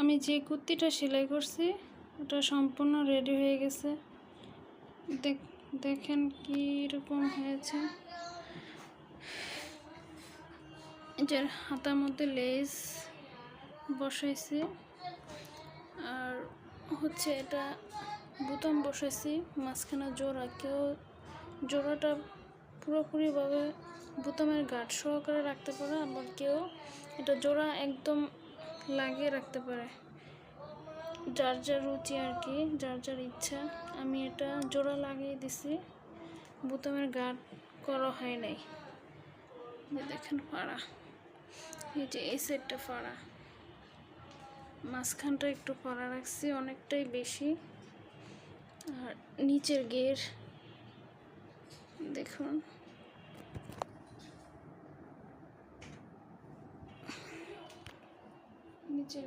আমি যে কুর্তিটা সেলাই করছি ওটা সম্পূর্ণ রেডি হয়ে গেছে। দেখেন কি রকম হয়েছে। যে হাতার মধ্যে লেস বসাইছি, আর হচ্ছে এটা বোতাম বসাইছি মাঝখানে জোড়া। কেউ জোড়াটা পুরোপুরিভাবে বোতামের গাঁট সহকারে রাখতে পারে, আবার কেউ এটা জোড়া একদম লাগিয়ে রাখতে পারে। যার যার রুচি আর কি, যার যার ইচ্ছা। আমি এটা জোড়া লাগিয়ে দিছি, বোতামের গাঁট করা হয় নাই। দেখেন ফাড়া, এই যে এই সাইডটা ফাড়া, মাঝখানটা একটু ফাড়া রাখছি, অনেকটাই বেশি। আর নিচের গের দেখুন, নিচের